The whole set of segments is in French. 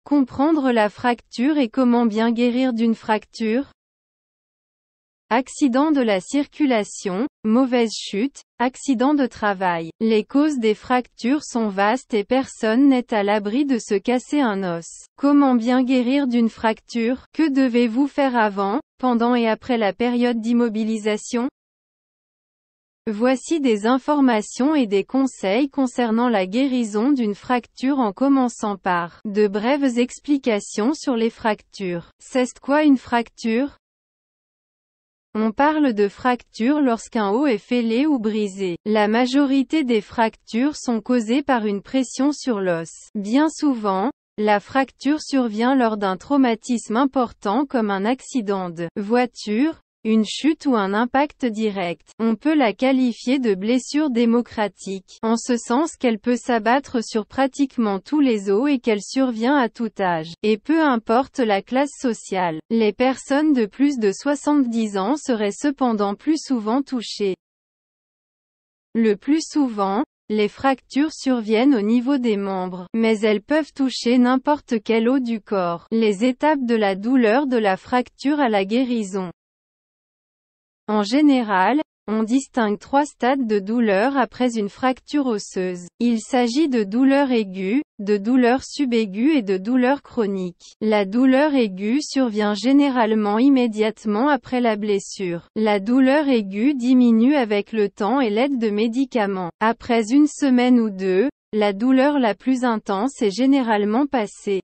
Comprendre la fracture et comment bien guérir d'une fracture. Accident de la circulation, mauvaise chute, accident de travail. Les causes des fractures sont vastes et personne n'est à l'abri de se casser un os. Comment bien guérir d'une fracture? Que devez-vous faire avant, pendant et après la période d'immobilisation? Voici des informations et des conseils concernant la guérison d'une fracture en commençant par de brèves explications sur les fractures. C'est quoi une fracture? On parle de fracture lorsqu'un os est fêlé ou brisé. La majorité des fractures sont causées par une pression sur l'os. Bien souvent, la fracture survient lors d'un traumatisme important comme un accident de voiture, une chute ou un impact direct. On peut la qualifier de blessure démocratique, en ce sens qu'elle peut s'abattre sur pratiquement tous les os et qu'elle survient à tout âge. Et peu importe la classe sociale, les personnes de plus de 70 ans seraient cependant plus souvent touchées. Le plus souvent, les fractures surviennent au niveau des membres, mais elles peuvent toucher n'importe quel os du corps. Les étapes de la douleur de la fracture à la guérison. En général, on distingue 3 stades de douleur après une fracture osseuse. Il s'agit de douleur aiguë, de douleur subaiguë et de douleur chronique. La douleur aiguë survient généralement immédiatement après la blessure. La douleur aiguë diminue avec le temps et l'aide de médicaments. Après une semaine ou 2, la douleur la plus intense est généralement passée.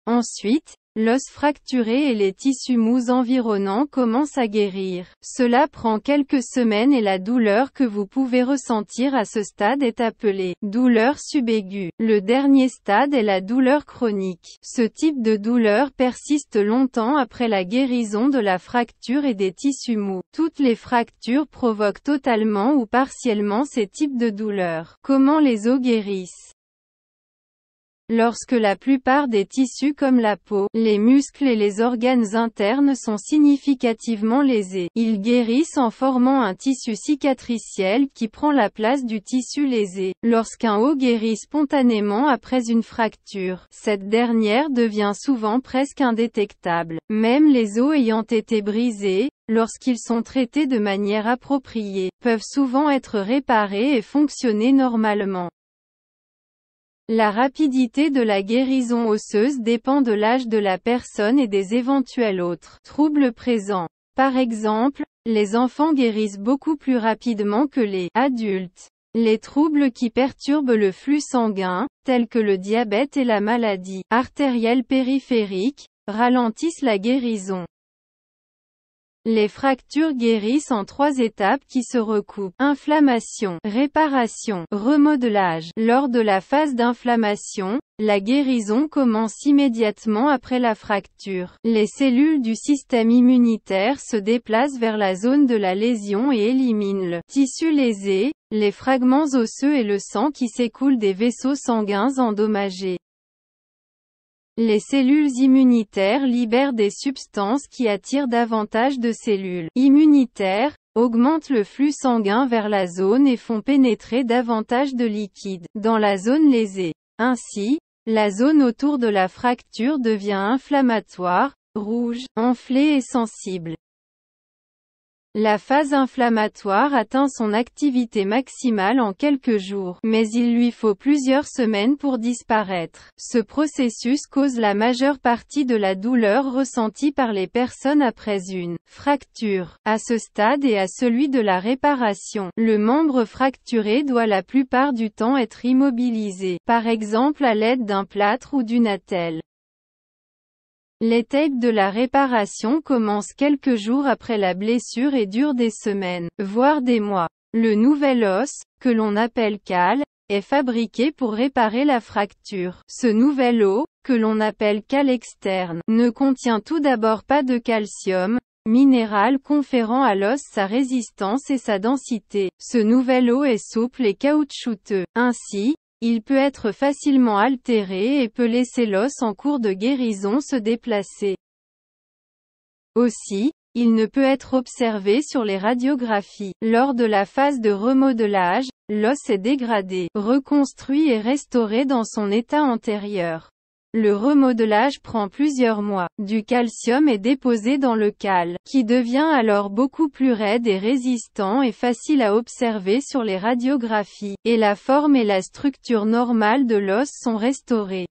Ensuite, l'os fracturé et les tissus mous environnants commencent à guérir. Cela prend quelques semaines et la douleur que vous pouvez ressentir à ce stade est appelée douleur subaiguë. Le dernier stade est la douleur chronique. Ce type de douleur persiste longtemps après la guérison de la fracture et des tissus mous. Toutes les fractures provoquent totalement ou partiellement ces types de douleurs. Comment les os guérissent? Lorsque la plupart des tissus comme la peau, les muscles et les organes internes sont significativement lésés, ils guérissent en formant un tissu cicatriciel qui prend la place du tissu lésé. Lorsqu'un os guérit spontanément après une fracture, cette dernière devient souvent presque indétectable. Même les os ayant été brisés, lorsqu'ils sont traités de manière appropriée, peuvent souvent être réparés et fonctionner normalement. La rapidité de la guérison osseuse dépend de l'âge de la personne et des éventuels autres troubles présents. Par exemple, les enfants guérissent beaucoup plus rapidement que les adultes. Les troubles qui perturbent le flux sanguin, tels que le diabète et la maladie artérielle périphérique, ralentissent la guérison. Les fractures guérissent en 3 étapes qui se recoupent. Inflammation, réparation, remodelage. Lors de la phase d'inflammation, la guérison commence immédiatement après la fracture. Les cellules du système immunitaire se déplacent vers la zone de la lésion et éliminent le tissu lésé, les fragments osseux et le sang qui s'écoule des vaisseaux sanguins endommagés. Les cellules immunitaires libèrent des substances qui attirent davantage de cellules immunitaires, augmentent le flux sanguin vers la zone et font pénétrer davantage de liquide dans la zone lésée. Ainsi, la zone autour de la fracture devient inflammatoire, rouge, enflée et sensible. La phase inflammatoire atteint son activité maximale en quelques jours, mais il lui faut plusieurs semaines pour disparaître. Ce processus cause la majeure partie de la douleur ressentie par les personnes après une fracture. À ce stade et à celui de la réparation, le membre fracturé doit la plupart du temps être immobilisé, par exemple à l'aide d'un plâtre ou d'une attelle. L'étape de la réparation commence quelques jours après la blessure et dure des semaines, voire des mois. Le nouvel os, que l'on appelle cale, est fabriqué pour réparer la fracture. Ce nouvel os, que l'on appelle cale externe, ne contient tout d'abord pas de calcium, minéral conférant à l'os sa résistance et sa densité. Ce nouvel os est souple et caoutchouteux. Ainsi, il peut être facilement altéré et peut laisser l'os en cours de guérison se déplacer. Aussi, il ne peut être observé sur les radiographies. Lors de la phase de remodelage, l'os est dégradé, reconstruit et restauré dans son état antérieur. Le remodelage prend plusieurs mois. Du calcium est déposé dans le cal, qui devient alors beaucoup plus raide et résistant et facile à observer sur les radiographies, et la forme et la structure normale de l'os sont restaurées.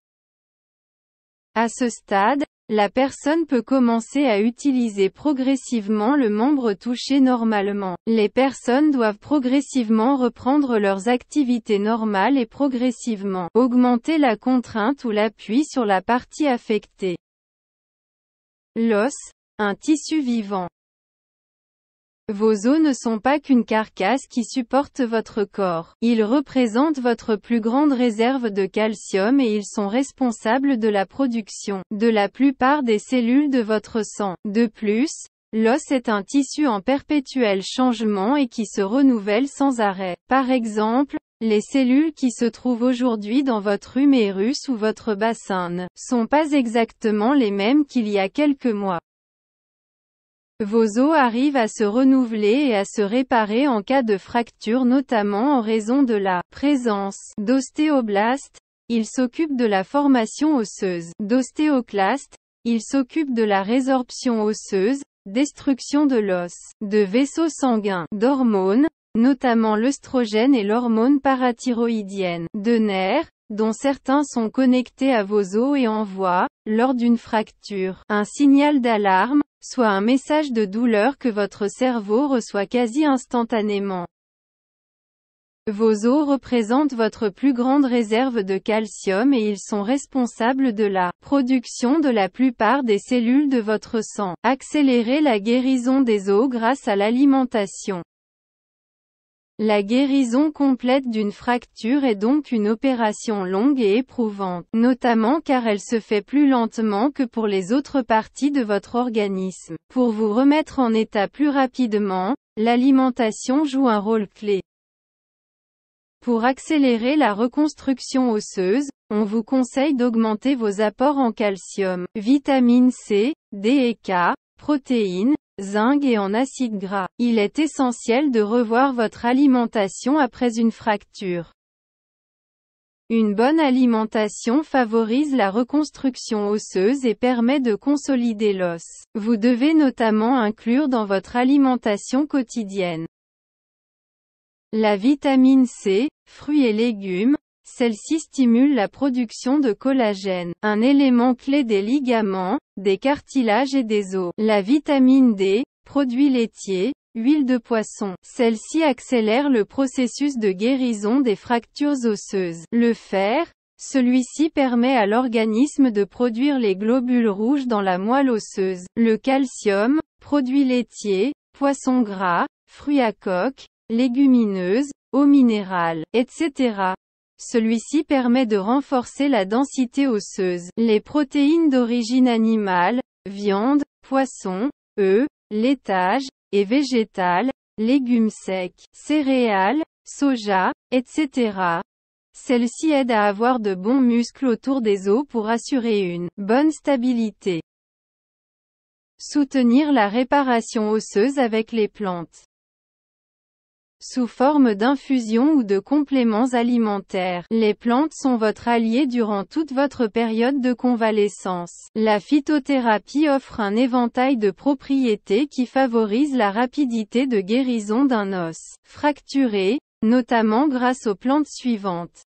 À ce stade, la personne peut commencer à utiliser progressivement le membre touché normalement. Les personnes doivent progressivement reprendre leurs activités normales et progressivement augmenter la contrainte ou l'appui sur la partie affectée. L'os, un tissu vivant. Vos os ne sont pas qu'une carcasse qui supporte votre corps. Ils représentent votre plus grande réserve de calcium et ils sont responsables de la production de la plupart des cellules de votre sang. De plus, l'os est un tissu en perpétuel changement et qui se renouvelle sans arrêt. Par exemple, les cellules qui se trouvent aujourd'hui dans votre humérus ou votre bassin ne sont pas exactement les mêmes qu'il y a quelques mois. Vos os arrivent à se renouveler et à se réparer en cas de fracture, notamment en raison de la présence d'ostéoblastes. Ils s'occupent de la formation osseuse. D'ostéoclastes. Ils s'occupent de la résorption osseuse, destruction de l'os, de vaisseaux sanguins, d'hormones, notamment l'œstrogène et l'hormone parathyroïdienne, de nerfs, dont certains sont connectés à vos os et envoient, lors d'une fracture, un signal d'alarme, soit un message de douleur que votre cerveau reçoit quasi instantanément. Vos os représentent votre plus grande réserve de calcium et ils sont responsables de la production de la plupart des cellules de votre sang. Accélérer la guérison des os grâce à l'alimentation. La guérison complète d'une fracture est donc une opération longue et éprouvante, notamment car elle se fait plus lentement que pour les autres parties de votre organisme. Pour vous remettre en état plus rapidement, l'alimentation joue un rôle clé. Pour accélérer la reconstruction osseuse, on vous conseille d'augmenter vos apports en calcium, vitamine C, D et K, protéines, zinc et en acides gras. Il est essentiel de revoir votre alimentation après une fracture. Une bonne alimentation favorise la reconstruction osseuse et permet de consolider l'os. Vous devez notamment inclure dans votre alimentation quotidienne la vitamine C, fruits et légumes. Celle-ci stimule la production de collagène, un élément clé des ligaments, des cartilages et des os. La vitamine D, produits laitiers, huile de poisson. Celle-ci accélère le processus de guérison des fractures osseuses. Le fer, celui-ci permet à l'organisme de produire les globules rouges dans la moelle osseuse. Le calcium, produits laitiers, poissons gras, fruits à coque, légumineuses, eau minérale, etc. Celui-ci permet de renforcer la densité osseuse. Les protéines d'origine animale, viande, poisson, œufs, laitage, et végétales, légumes secs, céréales, soja, etc. Celles-ci aident à avoir de bons muscles autour des os pour assurer une bonne stabilité. Soutenir la réparation osseuse avec les plantes. Sous forme d'infusions ou de compléments alimentaires, les plantes sont votre allié durant toute votre période de convalescence. La phytothérapie offre un éventail de propriétés qui favorisent la rapidité de guérison d'un os fracturé, notamment grâce aux plantes suivantes.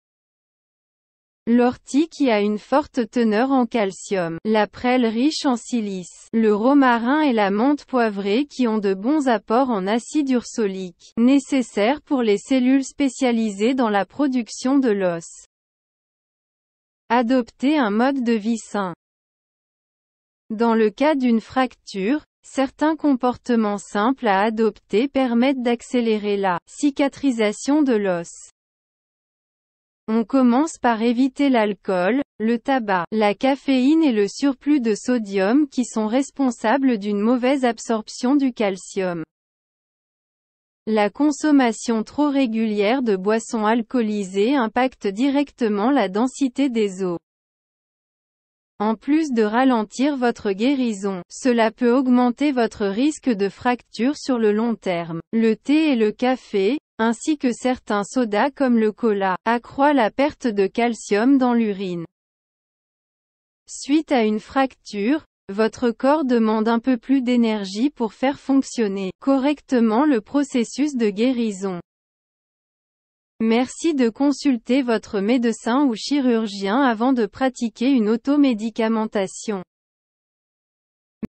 L'ortie qui a une forte teneur en calcium, la prêle riche en silice, le romarin et la menthe poivrée qui ont de bons apports en acide ursolique, nécessaires pour les cellules spécialisées dans la production de l'os. Adopter un mode de vie sain. Dans le cas d'une fracture, certains comportements simples à adopter permettent d'accélérer la cicatrisation de l'os. On commence par éviter l'alcool, le tabac, la caféine et le surplus de sodium qui sont responsables d'une mauvaise absorption du calcium. La consommation trop régulière de boissons alcoolisées impacte directement la densité des os. En plus de ralentir votre guérison, cela peut augmenter votre risque de fracture sur le long terme. Le thé et le café, ainsi que certains sodas comme le cola, accroît la perte de calcium dans l'urine. Suite à une fracture, votre corps demande un peu plus d'énergie pour faire fonctionner correctement le processus de guérison. Merci de consulter votre médecin ou chirurgien avant de pratiquer une automédicamentation.